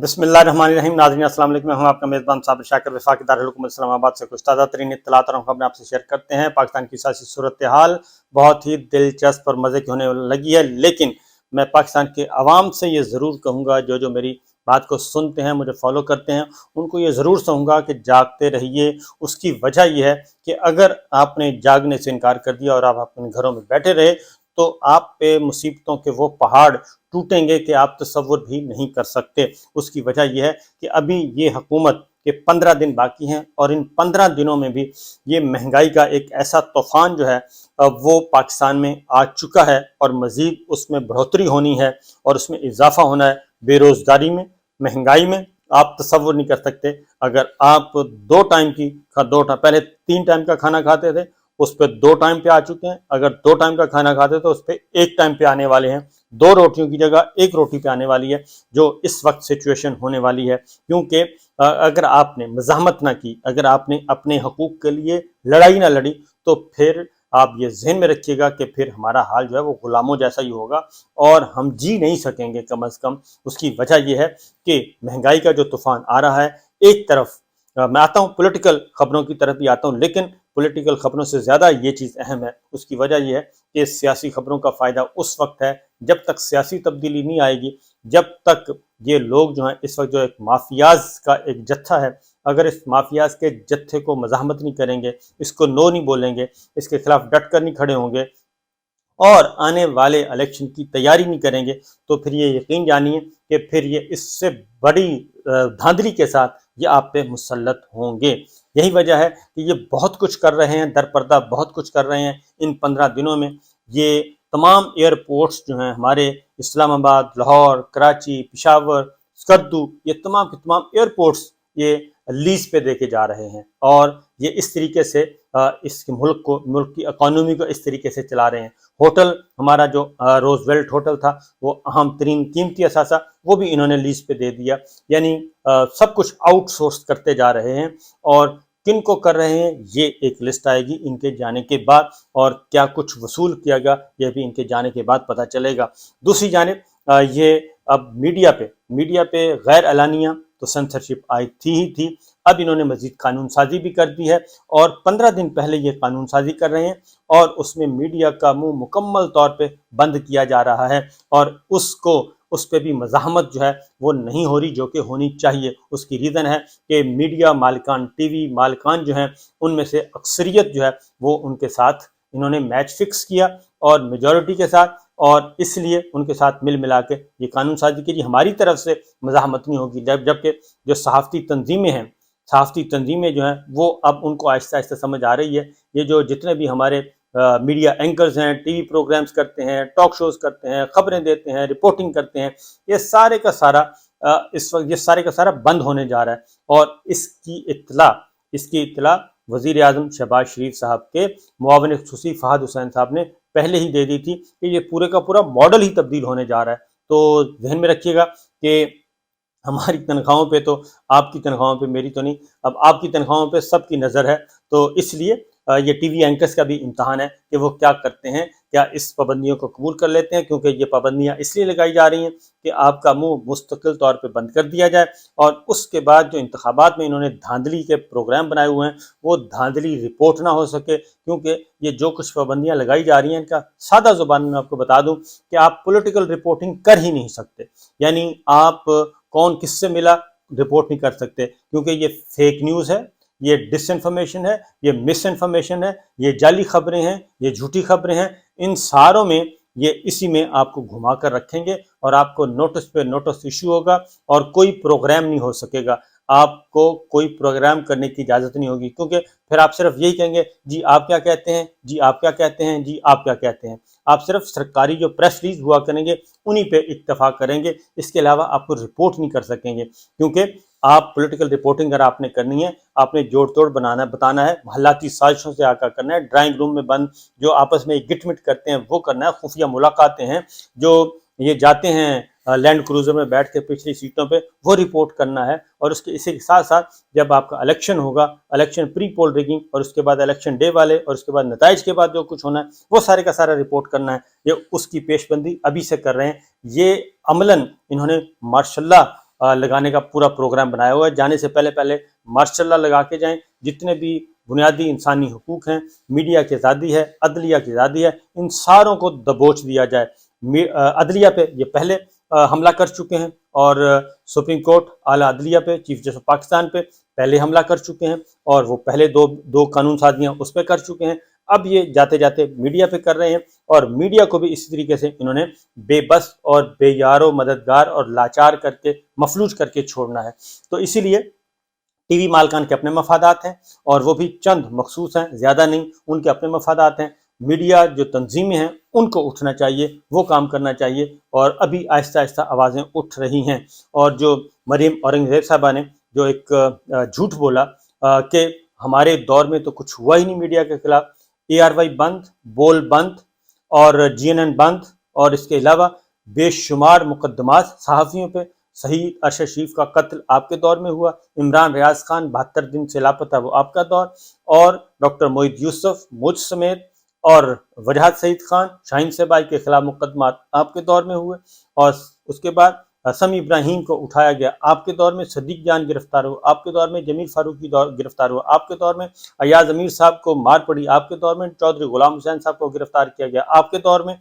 بسم اللہ الرحمن الرحیم۔ ناظرین السلام علیکم، میں ہوں آپ کا میزبان صابر شاکر، وفاقی دارالحکومت اسلام آباد سے کچھ تازہ ترین اطلاعات اور خبریں آپ سے شیئر کرتے ہیں۔ پاکستان کی سیاسی صورتحال بہت ہی دلچسپ اور مزے کی ہونے لگی ہے، لیکن میں پاکستان کے عوام سے یہ ضرور کہوں گا، جو میری بات کو سنتے ہیں، مجھے فالو کرتے ہیں، ان کو یہ ضرور کہوں گا کہ جاگتے رہیے۔ اس کی وجہ یہ ہے کہ اگر آپ نے جاگنے سے انکار کر دیا اور آپ اپنے گھروں میں بیٹھے رہے تو آپ پہ مصیبتوں کے وہ پہاڑ ٹوٹیں گے کہ آپ تصور بھی نہیں کر سکتے۔ اس کی وجہ یہ ہے کہ ابھی یہ حکومت کے 15 دن باقی ہیں، اور ان 15 دنوں میں بھی یہ مہنگائی کا ایک ایسا طوفان جو ہے وہ پاکستان میں آ چکا ہے، اور مزید اس میں بڑھوتری ہونی ہے اور اس میں اضافہ ہونا ہے بے روزگاری میں، مہنگائی میں۔ آپ تصور نہیں کر سکتے، اگر آپ پہلے 3 ٹائم کا کھانا کھاتے تھے، اس پہ 2 ٹائم پہ آ چکے ہیں۔ اگر 2 ٹائم کا کھانا کھاتے تو اس پہ 1 ٹائم پہ آنے والے ہیں، 2 روٹیوں کی جگہ 1 روٹی پہ آنے والی ہے، جو اس وقت سچویشن ہونے والی ہے۔ کیونکہ اگر آپ نے مزاحمت نہ کی، اگر آپ نے اپنے حقوق کے لیے لڑائی نہ لڑی، تو پھر آپ یہ ذہن میں رکھیے گا کہ پھر ہمارا حال جو ہے وہ غلاموں جیسا ہی ہوگا، اور ہم جی نہیں سکیں گے کم از کم۔ اس کی وجہ یہ ہے کہ مہنگائی کا جو طوفان آ رہا ہے، ایک طرف میں آتا ہوں پولیٹیکل خبروں کی طرف بھی آتا ہوں، لیکن پولیٹیکل خبروں سے زیادہ یہ چیز اہم ہے۔ اس کی وجہ یہ ہے کہ سیاسی خبروں کا فائدہ اس وقت ہے جب تک سیاسی تبدیلی نہیں آئے گی، جب تک یہ لوگ جو ہیں اس وقت جو ایک مافیاز کا ایک جتھا ہے، اگر اس مافیاز کے جتھے کو مزاحمت نہیں کریں گے، اس کو نو نہیں بولیں گے، اس کے خلاف ڈٹ کر نہیں کھڑے ہوں گے، اور آنے والے الیکشن کی تیاری نہیں کریں گے، تو پھر یہ یقین جانیے کہ پھر یہ اس سے بڑی دھاندلی کے ساتھ یہ آپ پہ مسلط ہوں گے۔ یہی وجہ ہے کہ یہ بہت کچھ کر رہے ہیں، در پردہ بہت کچھ کر رہے ہیں ان 15 دنوں میں۔ یہ تمام ایئرپورٹس جو ہیں ہمارے اسلام آباد، لاہور، کراچی، پشاور، اسکردو، یہ تمام کے تمام ایئرپورٹس یہ لیز پہ دے کے جا رہے ہیں، اور یہ اس طریقے سے اس کے ملک کی اکانومی کو اس طریقے سے چلا رہے ہیں۔ ہوٹل ہمارا جو روز ویلٹ ہوٹل تھا، وہ اہم ترین قیمتی اثاثہ، وہ بھی انہوں نے لیز پہ دے دیا۔ یعنی سب کچھ آؤٹ سورس کرتے جا رہے ہیں، اور کن کو کر رہے ہیں یہ ایک لسٹ آئے گی ان کے جانے کے بعد، اور کیا کچھ وصول کیا گیا یہ بھی ان کے جانے کے بعد پتہ چلے گا۔ دوسری جانب یہ اب میڈیا پہ غیر اعلانیہ تو سینسرشپ آئی ہی تھی، اب انہوں نے مزید قانون سازی بھی کر دی ہے، اور 15 دن پہلے یہ قانون سازی کر رہے ہیں، اور اس میں میڈیا کا منہ مکمل طور پہ بند کیا جا رہا ہے، اور اس پہ بھی مزاحمت جو ہے وہ نہیں ہو رہی جو کہ ہونی چاہیے۔ اس کی ریزن ہے کہ میڈیا مالکان، ٹی وی مالکان جو ہیں، ان میں سے اکثریت جو ہے وہ ان کے ساتھ انہوں نے میچ فکس کیا، اور میجورٹی کے ساتھ، اور اس لیے ان کے ساتھ ملا کے یہ قانون سازی کی، ہماری طرف سے مزاحمت نہیں ہوگی۔ جبکہ جو صحافتی تنظیمیں جو ہیں وہ اب ان کو آہستہ آہستہ سمجھ آ رہی ہے، یہ جو جتنے بھی ہمارے میڈیا اینکرز ہیں، ٹی وی پروگرامز کرتے ہیں، ٹاک شوز کرتے ہیں، خبریں دیتے ہیں، رپورٹنگ کرتے ہیں، یہ سارے کا سارا بند ہونے جا رہا ہے۔ اور اس کی اطلاع وزیر اعظم شہباز شریف صاحب کے معاون خصوصی فہد حسین صاحب نے پہلے ہی دے دی تھی کہ یہ پورے کا پورا ماڈل ہی تبدیل ہونے جا رہا ہے۔ تو ذہن میں رکھیے گا کہ ہماری تنخواہوں پہ تو، آپ کی تنخواہوں پہ، میری تو نہیں، اب آپ کی تنخواہوں پہ سب کی نظر ہے، تو اس لیے یہ ٹی وی اینکرز کا بھی امتحان ہے کہ وہ کیا کرتے ہیں، کیا اس پابندیوں کو قبول کر لیتے ہیں، کیونکہ یہ پابندیاں اس لیے لگائی جا رہی ہیں کہ آپ کا منہ مستقل طور پہ بند کر دیا جائے، اور اس کے بعد جو انتخابات میں انہوں نے دھاندلی کے پروگرام بنائے ہوئے ہیں وہ دھاندلی رپورٹ نہ ہو سکے۔ کیونکہ یہ جو کچھ پابندیاں لگائی جا رہی ہیں، ان کا سادہ زبان میں آپ کو بتا دوں کہ آپ پولیٹیکل رپورٹنگ کر ہی نہیں سکتے، یعنی آپ کون کس سے ملا رپورٹ نہیں کر سکتے، کیونکہ یہ فیک نیوز ہے، یہ ڈس انفارمیشن ہے، یہ مس انفارمیشن ہے، یہ جعلی خبریں ہیں، یہ جھوٹی خبریں ہیں۔ ان ساروں میں یہ اسی میں آپ کو گھما کر رکھیں گے، اور آپ کو نوٹس پہ نوٹس ایشو ہوگا، اور کوئی پروگرام نہیں ہو سکے گا، آپ کو کوئی پروگرام کرنے کی اجازت نہیں ہوگی، کیونکہ پھر آپ صرف یہی کہیں گے، جی آپ کیا کہتے ہیں، جی آپ کیا کہتے ہیں، جی آپ کیا کہتے ہیں۔ آپ صرف سرکاری جو پریس ریلیز ہوا کریں گے انہی پہ اکتفا کریں گے، اس کے علاوہ آپ کو رپورٹ نہیں کر سکیں گے، کیونکہ آپ پولیٹیکل رپورٹنگ اگر آپ نے کرنی ہے، آپ نے جوڑ توڑ بتانا ہے، محلاتی سازشوں سے آگاہ کرنا ہے، ڈرائنگ روم میں بند جو آپس میں گٹ مٹ کرتے ہیں وہ کرنا ہے، خفیہ ملاقاتیں ہیں جو یہ جاتے ہیں لینڈ کروزر میں بیٹھ کے پچھلی سیٹوں پہ، وہ رپورٹ کرنا ہے، اور اسی کے ساتھ ساتھ جب آپ کا الیکشن ہوگا، الیکشن پری پول ریگنگ، اور اس کے بعد الیکشن ڈے والے، اور اس کے بعد نتائج کے بعد جو کچھ ہونا ہے وہ سارے کا سارا رپورٹ کرنا ہے۔ یہ اس کی پیش بندی ابھی سے کر رہے ہیں۔ یہ عملاً انہوں نے ماشاءاللہ लगाने का पूरा प्रोग्राम बनाया हुआ है। जाने से पहले मार्शल लॉ लगा के जाएं। जितने भी बुनियादी इंसानी हुकूक हैं, मीडिया की आज़ादी है, अदलिया की आज़ादी है, इन सारों को दबोच दिया जाए। अदलिया पे ये पहले हमला कर चुके हैं और सुप्रीम कोर्ट, आला अदलिया पे, चीफ जस्टिस ऑफ पाकिस्तान पे पहले हमला कर चुके हैं और वो पहले दो कानून साजियाँ उस पर कर चुके हैं। अब ये जाते जाते मीडिया पे कर रहे हैं और मीडिया को भी इसी तरीके से इन्होंने बेबस और बेयारो मददगार और लाचार करके, मफलूज करके छोड़ना है। तो इसीलिए टीवी मालकान के अपने मफादात हैं और वो भी चंद मखसूस हैं, ज़्यादा नहीं, उनके अपने मफादात हैं। मीडिया जो तंजीमें हैं उनको उठना चाहिए, वो काम करना चाहिए और अभी आहिस्ता आहिस्ता आवाज़ें उठ रही हैं। और जो मरीम औरंगज़ेब साहबा ने जो एक झूठ बोला कि हमारे दौर में तो कुछ हुआ ही नहीं मीडिया के खिलाफ, ARY बंद, बोल बंद और GNN बंद और इसके अलावा बेशुमार मुकदमात सहाफ़ियों पे, शहीद अरशद शरीफ का कत्ल आपके दौर में हुआ, इमरान रियाज खान 72 दिन से लापता वो आपका दौर, और डॉक्टर मोहित यूसुफ, मुझ समेत, और वजहत सईद खान, शाहीन सेबाई के खिलाफ मुकदमात आपके दौर में हुए। और उसके बाद समी इब्राहिम को उठाया गया आपके दौर में, सदीक जान गिरफ्तार हुआ आपके दौर में, जमील फारूकी गिरफ्तार हुआ आपके दौर में, अयाज अमीर साहब को मार पड़ी आपके दौर में, चौधरी गुलाम हुसैन साहब को गिरफ्तार किया गया आपके दौर में,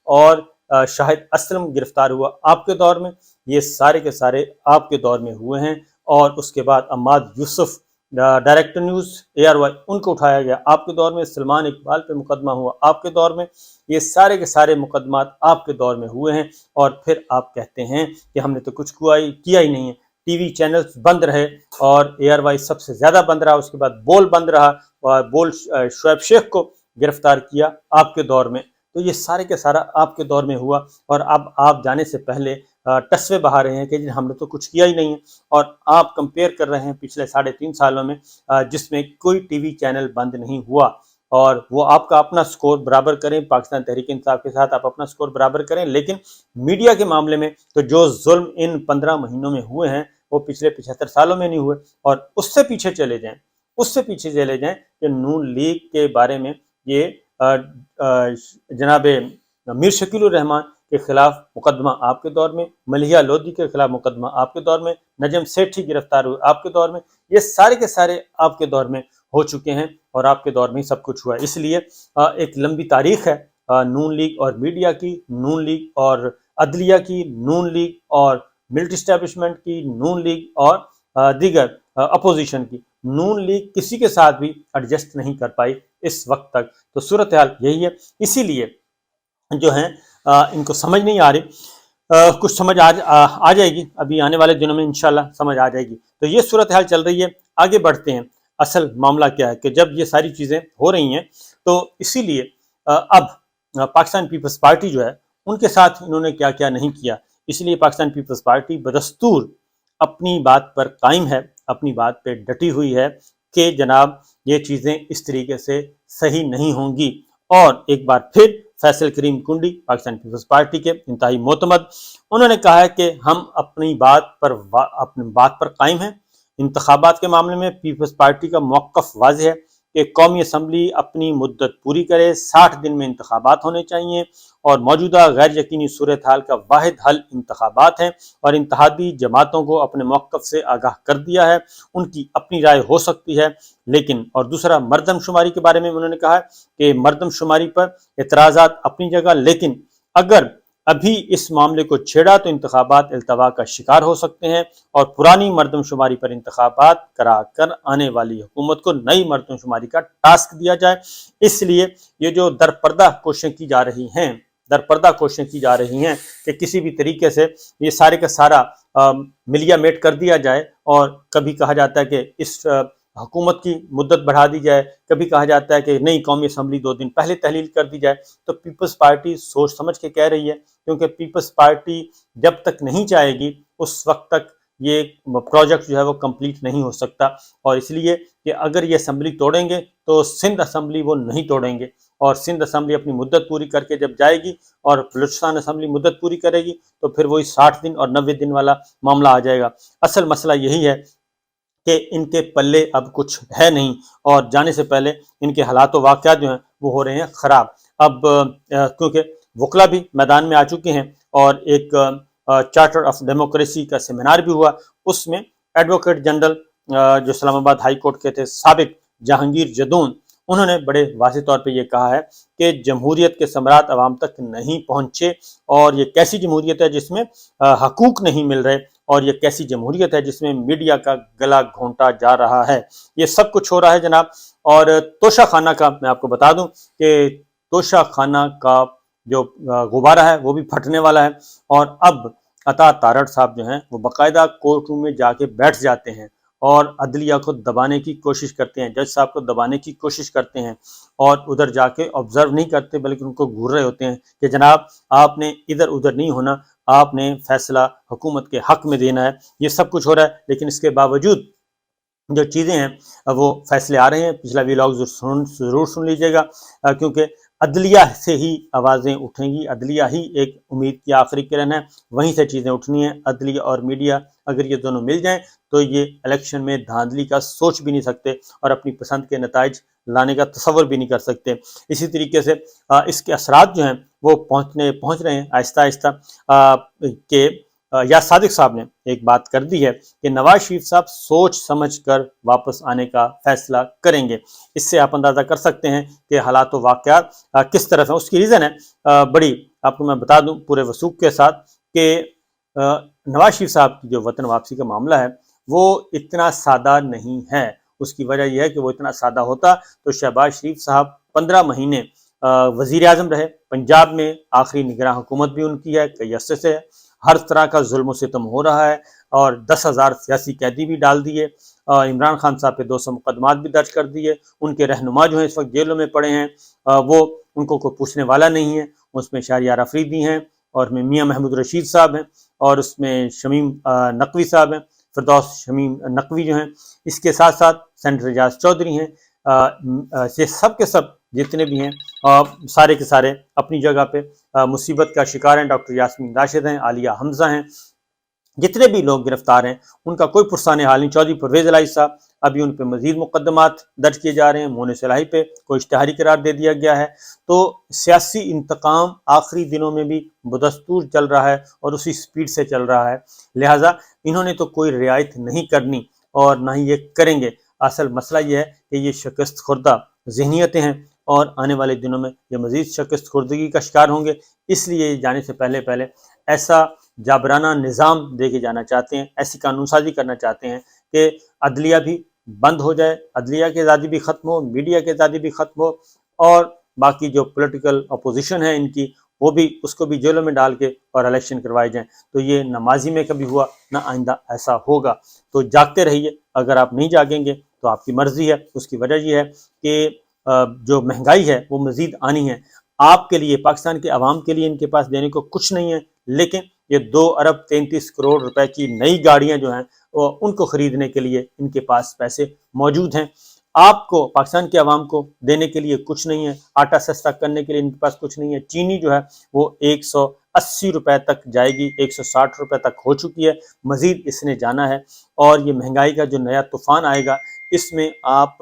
और शाहिद असलम गिरफ्तार हुआ आपके दौर में। ये सारे के सारे आपके दौर में हुए हैं। और उसके बाद Ammad Yusuf, director news, ARY, उनको उठाया गया आपके दौर में, सलमान इकबाल पे मुकदमा हुआ आपके दौर में। ये सारे के सारे मुकदमात आपके दौर में हुए हैं और फिर आप कहते हैं कि हमने तो कुछ किया ही नहीं है। टीवी चैनल्स बंद रहे और ARY सबसे ज़्यादा बंद रहा, उसके बाद बोल बंद रहा और बोल शुएब शेख को गिरफ्तार किया आपके दौर में। तो ये सारे के सारा आपके दौर में हुआ और अब आप जाने से पहले टस्वे बहा रहे हैं कि हमने तो कुछ किया ही नहीं है। और आप कंपेयर कर रहे हैं पिछले 3.5 सालों में जिसमें कोई टीवी चैनल बंद नहीं हुआ, और वो आपका अपना स्कोर बराबर करें, पाकिस्तान तहरीक इंसाफ के साथ आप अपना स्कोर बराबर करें, लेकिन मीडिया के मामले में तो जो जुल्म इन 15 महीनों में हुए हैं वो पिछले 75 सालों में नहीं हुए। और उससे पीछे चले जाएं कि नून लीग के बारे में ये जनाब मीर शकील रहमान के खिलाफ मुकदमा आपके दौर में, मलिहा लोधी के खिलाफ मुकदमा आपके दौर में, नजम सेठी गिरफ्तार हुए आपके दौर में। ये सारे के सारे आपके दौर में हो चुके हैं और आपके दौर में ही सब कुछ हुआ है। इसलिए एक लंबी तारीख है नून लीग और मीडिया की, नून लीग और अदलिया की, नून लीग और मिलिट्री एस्टेब्लिशमेंट की, नून लीग और दीगर अपोजिशन की। नून लीग किसी के साथ भी एडजस्ट नहीं कर पाई इस वक्त तक। तो सूरत हाल यही है। इसीलिए जो है इनको समझ नहीं आ रही, कुछ समझ आ जाएगी, अभी आने वाले दिनों में इंशाल्लाह समझ आ जाएगी। तो ये सूरत हाल चल रही है। आगे बढ़ते हैं। असल मामला क्या है कि जब ये सारी चीज़ें हो रही हैं तो इसीलिए अब पाकिस्तान पीपल्स पार्टी जो है उनके साथ इन्होंने क्या क्या नहीं किया। इसलिए पाकिस्तान पीपल्स पार्टी बदस्तूर अपनी बात पर कायम है, अपनी बात पे डटी हुई है कि जनाब ये चीज़ें इस तरीके से सही नहीं होंगी। और एक बार फिर फैसल करीम कुंडी, पाकिस्तान पीपल्स पार्टी के इंतहाई मोतमद, उन्होंने कहा है कि हम अपनी बात पर कायम हैं। इंतखाबात के मामले में पीपल्स पार्टी का मौक़िफ़ वाज़ेह है कि कौमी असम्बली अपनी मुद्दत पूरी करे, 60 दिन में इंतखाबात होने चाहिए और मौजूदा गैर यकीनी सूरत हाल का वाहिद हल इंतखाबात हैं और इंतहादी जमातों को अपने मौक़िफ़ से आगाह कर दिया है, उनकी अपनी राय हो सकती है। लेकिन और दूसरा, मरदमशुमारी के बारे में उन्होंने कहा है कि मरदमशुमारी पर एतराज़ात अपनी जगह, लेकिन अगर अभी इस मामले को छेड़ा तो इंतखाबात इल्तवा का शिकार हो सकते हैं और पुरानी मरदमशुमारी पर इंतखाबात करा कर आने वाली हुकूमत को नई मरदमशुमारी का टास्क दिया जाए। इसलिए ये जो दरपर्दा कोशिशें की जा रही हैं कि किसी भी तरीके से ये सारे का सारा मिलिया मेट कर दिया जाए, और कभी कहा जाता है कि इस हुकूमत की मुद्दत बढ़ा दी जाए, कभी कहा जाता है कि नई कौमी असम्बली 2 दिन पहले तहलील कर दी जाए। तो पीपल्स पार्टी सोच समझ के कह रही है, क्योंकि पीपल्स पार्टी जब तक नहीं चाहेगी उस वक्त तक ये प्रोजेक्ट जो है वो कंप्लीट नहीं हो सकता। और इसलिए कि अगर ये असम्बली तोड़ेंगे तो सिंध असम्बली वो नहीं तोड़ेंगे, और सिंध असम्बली अपनी मुद्दत पूरी करके जब जाएगी और बलूचिस्तान असम्बली मुद्दत पूरी करेगी तो फिर वही 60 दिन और 90 दिन वाला मामला आ जाएगा। असल मसला यही है कि इनके पल्ले अब कुछ है नहीं और जाने से पहले इनके हालात व वाक़यात जो हैं वो हो रहे हैं ख़राब। अब क्योंकि वकला भी मैदान में आ चुके हैं और एक चार्टर ऑफ डेमोक्रेसी का सेमिनार भी हुआ। उसमें एडवोकेट जनरल जो इस्लामाबाद हाई कोर्ट के थे साबिक जहांगीर जदून, उन्होंने बड़े वाज़ेह तौर पे ये कहा है कि जमहूरियत के सम्राट अवाम तक नहीं पहुंचे, और ये कैसी जमहूरियत है जिसमें हकूक नहीं मिल रहे, और ये कैसी जमहूरियत है जिसमें मीडिया का गला घोंटा जा रहा है। ये सब कुछ हो रहा है जनाब। और तोशा खाना का मैं आपको बता दूं कि तोशा खाना का जो गुब्बारा है वो भी फटने वाला है, और अब अता तारड़ साहब जो हैं वो बाकायदा कोर्ट रूम में जाके बैठ जाते हैं और अदलिया को दबाने की कोशिश करते हैं, जज साहब को दबाने की कोशिश करते हैं, और उधर जाके ऑब्जर्व नहीं करते बल्कि उनको घूर रहे होते हैं कि जनाब आपने इधर उधर नहीं होना, आपने फैसला हुकूमत के हक में देना है। ये सब कुछ हो रहा है, लेकिन इसके बावजूद जो चीज़ें हैं वो फैसले आ रहे हैं। पिछला व्लॉग ज़रूर सुन लीजिएगा, क्योंकि अदलिया से ही आवाज़ें उठेंगी, अदलिया ही एक उम्मीद की आखिरी किरण है, वहीं से चीज़ें उठनी हैं। अदलिया और मीडिया अगर ये दोनों मिल जाएं तो ये इलेक्शन में धांधली का सोच भी नहीं सकते और अपनी पसंद के नताइज लाने का तसव्वुर भी नहीं कर सकते। इसी तरीके से इसके असरात जो हैं वो पहुँच रहे हैं आहिस्ता आहिस्ता। के या सादिक साहब ने एक बात कर दी है कि नवाज शरीफ साहब सोच समझ कर वापस आने का फैसला करेंगे। इससे आप अंदाज़ा कर सकते हैं कि हालात व वाक़यात किस तरफ है। उसकी रीज़न है बड़ी, आपको मैं बता दूं पूरे वसूख के साथ कि नवाज शरीफ साहब की जो वतन वापसी का मामला है वो इतना सादा नहीं है। उसकी वजह यह है कि वो इतना सादा होता तो शहबाज शरीफ साहब 15 महीने वज़ीर आज़म रहे, पंजाब में आखिरी निगरान हुकूमत भी उनकी है, कई अरसे से है, हर तरह का जुल्म सितम हो रहा है, और 10,000 सियासी कैदी भी डाल दिए, इमरान खान साहब पे 200 मुकदमात भी दर्ज कर दिए, उनके रहनुमा जो हैं इस वक्त जेलों में पड़े हैं, वो उनको कोई पूछने वाला नहीं है। उसमें शहरियार अफरीदी हैं, और मियाँ महमूद रशीद साहब हैं, और उसमें शमीम नकवी साहब हैं, फिरदौस शमीम नकवी जो हैं, इसके साथ साथ सेनेटर एजाज चौधरी हैं। ये सब के सब जितने भी हैं सारे के सारे अपनी जगह पे मुसीबत का शिकार हैं। डॉक्टर यास्मीन राशिद हैं, आलिया हमजा हैं, जितने भी लोग गिरफ्तार हैं उनका कोई पुरसाने हाल नहीं। चौधरी परवेज इलाही साहब, अभी उन पर मजीद मुकदमात दर्ज किए जा रहे हैं। मोहन इलाही पे कोई इश्तिहारी करार दे दिया गया है। तो सियासी इंतकाम आखिरी दिनों में भी बदस्तूर चल रहा है और उसी स्पीड से चल रहा है, लिहाजा इन्होंने तो कोई रियायत नहीं करनी और ना ही ये करेंगे। असल मसला ये है कि ये शिकस्त खुर्दा ज़हनियतें हैं और आने वाले दिनों में ये मज़ीद शिकस्त खुर्दगी का शिकार होंगे। इसलिए जाने से पहले पहले ऐसा जाबराना निज़ाम दे के जाना चाहते हैं, ऐसी कानून साजी करना चाहते हैं कि अदलिया भी बंद हो जाए, अदलिया की आज़ादी भी ख़त्म हो, मीडिया की आज़ादी भी ख़त्म हो, और बाकी जो पॉलिटिकल अपोजिशन है इनकी वो भी, उसको भी जेलों में डाल के और इलेक्शन करवाए जाएं। तो ये न माजी में कभी हुआ, ना आइंदा ऐसा होगा। तो जागते रहिए, अगर आप नहीं जागेंगे तो आपकी मर्ज़ी है। उसकी वजह यह है कि जो महंगाई है वो मज़ीद आनी है। आपके लिए, पाकिस्तान के अवाम के लिए इनके पास देने को कुछ नहीं है, लेकिन ये 2 अरब 33 करोड़ रुपए की नई गाड़ियां जो हैं उनको ख़रीदने के लिए इनके पास पैसे मौजूद हैं। आपको, पाकिस्तान के अवाम को देने के लिए कुछ नहीं है। आटा सस्ता करने के लिए इनके पास कुछ नहीं है। चीनी जो है वो 180 रुपए तक जाएगी, 160 रुपए तक हो चुकी है, मज़ीद इसने जाना है। और ये महंगाई का जो नया तूफ़ान आएगा, इसमें आप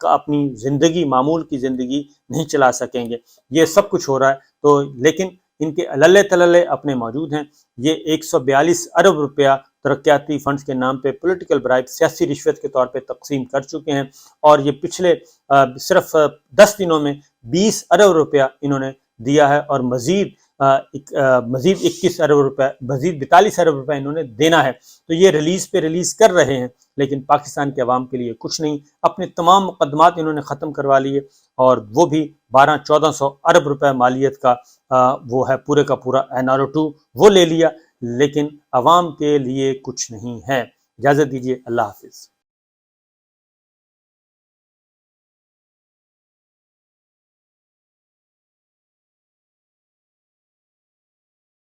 अपनी ज़िंदगी, मामूल की ज़िंदगी नहीं चला सकेंगे। ये सब कुछ हो रहा है, तो लेकिन इनके लल्ले तलल्ले अपने मौजूद हैं। ये 142 अरब रुपया तरक्याती फंड्स के नाम पे पॉलिटिकल ब्राइब, सियासी रिश्वत के तौर पे तकसीम कर चुके हैं, और ये पिछले सिर्फ 10 दिनों में 20 अरब रुपया इन्होंने दिया है, और मज़ीद 21 अरब रुपये, मज़ीद 42 अरब रुपये इन्होंने देना है। तो ये रिलीज़ पे रिलीज़ कर रहे हैं, लेकिन पाकिस्तान के अवाम के लिए कुछ नहीं। अपने तमाम मुकदमात इन्होंने ख़त्म करवा लिए, और वो भी 1200-1400 अरब रुपए मालियत का वो है पूरे का पूरा NRO2 वो ले लिया, लेकिन अवाम के लिए कुछ नहीं है। इजाज़त दीजिए, अल्लाह हाफिज़।